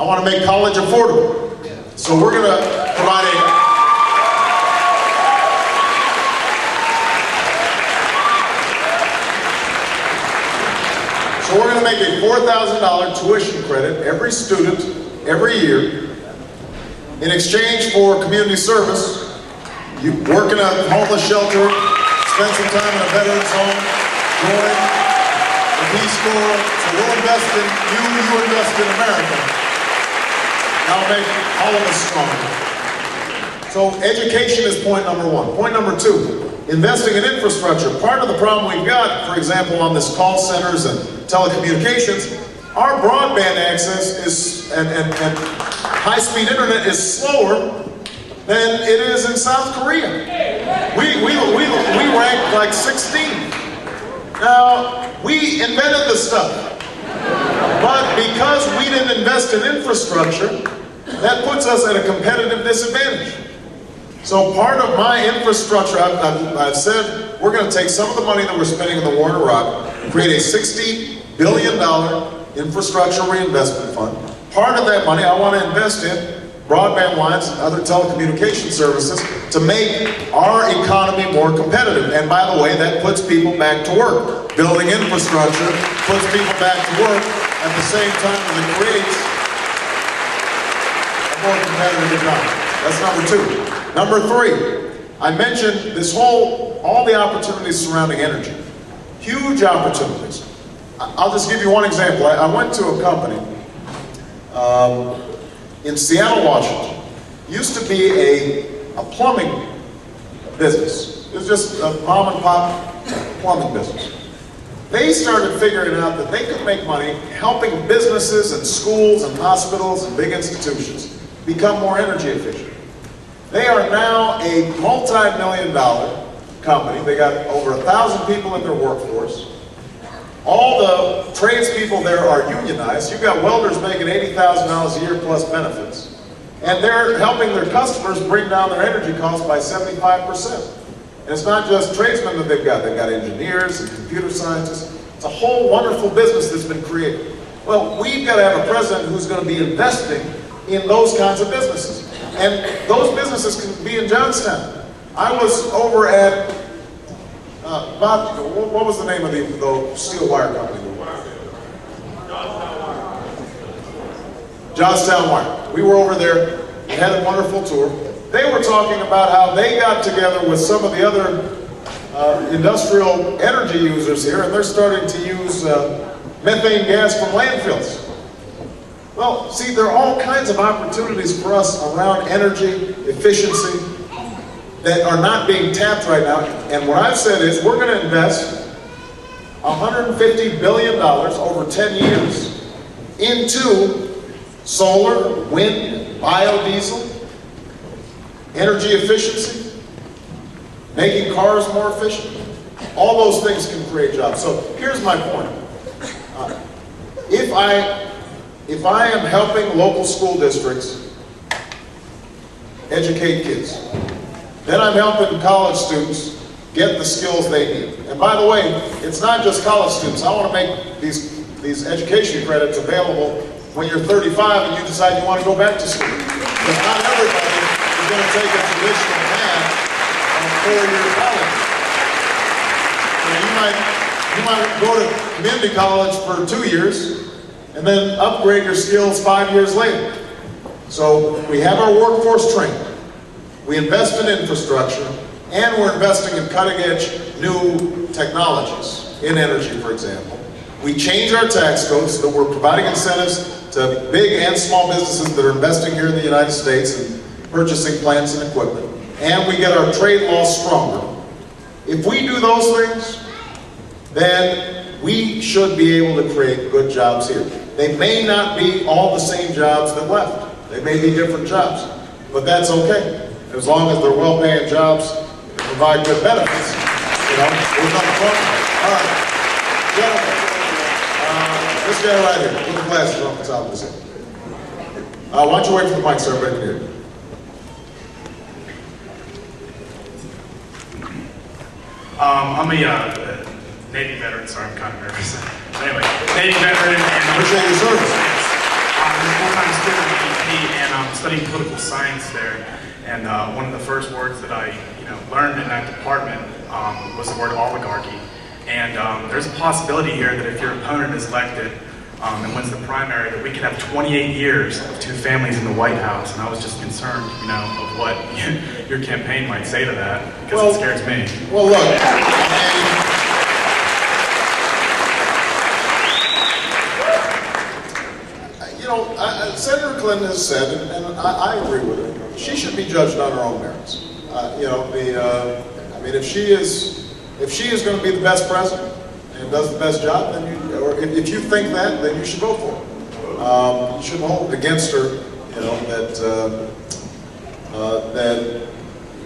I want to make college affordable. So we're going to provide a So we're going to make a $4,000 tuition credit every student, every year. In exchange for community service, you work in a homeless shelter, spend some time in a veterans home, join the Peace Corps. So we'll invest in you, you invest in America. That'll make all of us stronger. So education is point number one. Point number two, investing in infrastructure. Part of the problem we've got, for example, on this call centers and telecommunications, our broadband access is, and high-speed internet is slower than it is in South Korea. We rank like 16. Now, we invented this stuff, but because we didn't invest in infrastructure, that puts us at a competitive disadvantage. So part of my infrastructure, I've said we're going to take some of the money that we're spending in the war in Iraq, create a $60 billion infrastructure reinvestment fund. Part of that money I want to invest in broadband lines and other telecommunication services to make our economy more competitive. And by the way, that puts people back to work. Building infrastructure puts people back to work at the same time as it creates a more competitive economy. That's number two. Number three, I mentioned all the opportunities surrounding energy. Huge opportunities. I'll just give you one example. I went to a company in Seattle, Washington. It used to be a plumbing business. It was just a mom and pop plumbing business. They started figuring out that they could make money helping businesses and schools and hospitals and big institutions become more energy efficient. They are now a multi-million-dollar company. They got over 1,000 people in their workforce. All the tradespeople there are unionized. You've got welders making $80,000 a year plus benefits. And they're helping their customers bring down their energy costs by 75%. And it's not just tradesmen that they've got engineers and computer scientists. It's a whole wonderful business that's been created. Well, we've got to have a president who's going to be investing in those kinds of businesses. And those businesses can be in Johnstown. I was over at what was the name of the steel wire company? Johnstown Wire. We were over there, we had a wonderful tour. They were talking about how they got together with some of the other industrial energy users here, and they're starting to use methane gas from landfills. Well, see, there are all kinds of opportunities for us around energy efficiency that are not being tapped right now. And what I've said is we're going to invest $150 billion over 10 years into solar, wind, biodiesel, energy efficiency, making cars more efficient. All those things can create jobs. So here's my point. If I am helping local school districts educate kids, then I'm helping college students get the skills they need. And by the way, it's not just college students. I want to make these education credits available when you're 35 and you decide you want to go back to school. Because not everybody is going to take a traditional path on a 4-year college. You might go to community college for 2 years and then upgrade your skills 5 years later. So we have our workforce trained. We invest in infrastructure, and we're investing in cutting-edge new technologies, in energy, for example. We change our tax codes so that we're providing incentives to big and small businesses that are investing here in the United States and purchasing plants and equipment. And we get our trade laws stronger. If we do those things, then we should be able to create good jobs here. They may not be all the same jobs that left. They may be different jobs, but that's okay. As long as they're well-paying jobs and provide good benefits, there's nothing wrong with it. All right, gentlemen, this guy right here, put the glasses off the top of his head. Why don't you wait for the mic so everybody can hear you. I'm a Navy veteran, sorry, I'm kind of nervous. Anyway, Navy veteran and appreciate your service. a full-time student at UP, and I'm studying political science there. And one of the first words that I learned in that department was the word oligarchy. And there's a possibility here that if your opponent is elected and wins the primary, that we could have 28 years of two families in the White House. And I was just concerned, of what your campaign might say to that, because it scares me. Well, look, Senator Clinton has said, and I agree with her, she should be judged on her own merits. I mean, if she is going to be the best president and does the best job, then or if you think that, then you should vote for her. You shouldn't hold it against her,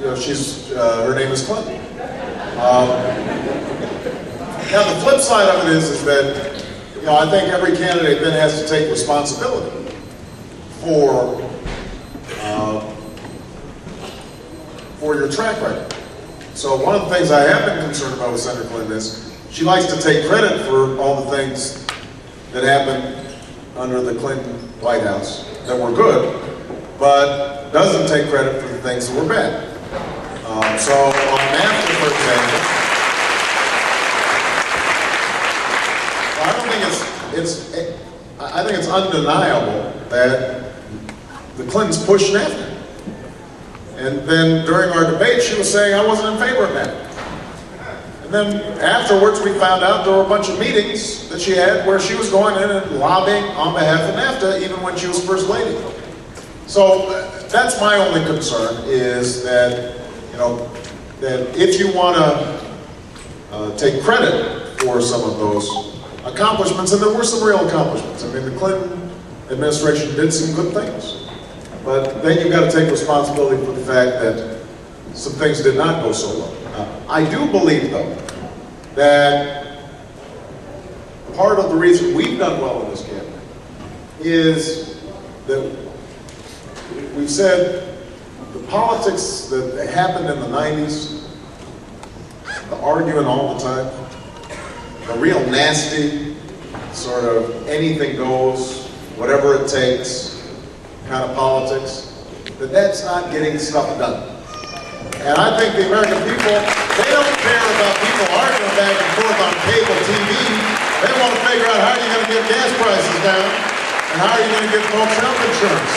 that she's her name is Clinton. Now the flip side of it is that I think every candidate then has to take responsibility for your track record. So one of the things I have been concerned about with Senator Clinton is she likes to take credit for all the things that happened under the Clinton White House that were good, but doesn't take credit for the things that were bad. So on NAFTA, for example, I think it's undeniable that the Clintons pushed NAFTA. And then during our debate, she was saying I wasn't in favor of NAFTA. And then afterwards, we found out there were a bunch of meetings that she had where she was going in and lobbying on behalf of NAFTA, even when she was First Lady. So that's my only concern, is that, that if you want to take credit for some of those accomplishments, and there were some real accomplishments. I mean, the Clinton administration did some good things. But then you've got to take responsibility for the fact that some things did not go so well. I do believe, though, that part of the reason we've done well in this campaign is that we've said the politics that happened in the 90s, the arguing all the time, the real nasty, sort of anything goes, whatever it takes kind of politics, that's not getting stuff done. And I think the American people, they don't care about people arguing back and forth on cable TV. They want to figure out how are you going to get gas prices down and how are you going to get folks health insurance.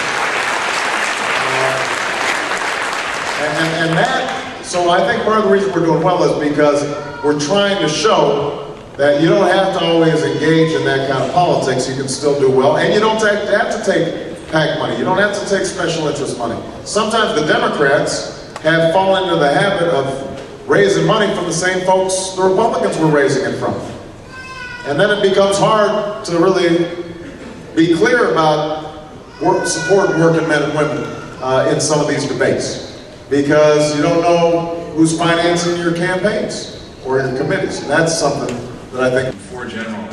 So I think part of the reason we're doing well is because we're trying to show that you don't have to always engage in that kind of politics. You can still do well, and you don't have to take PAC money. You don't have to take special interest money. Sometimes the Democrats have fallen into the habit of raising money from the same folks the Republicans were raising it from. And then it becomes hard to really be clear about supporting working men and women in some of these debates, because you don't know who's financing your campaigns or your committees. And that's something that I think before General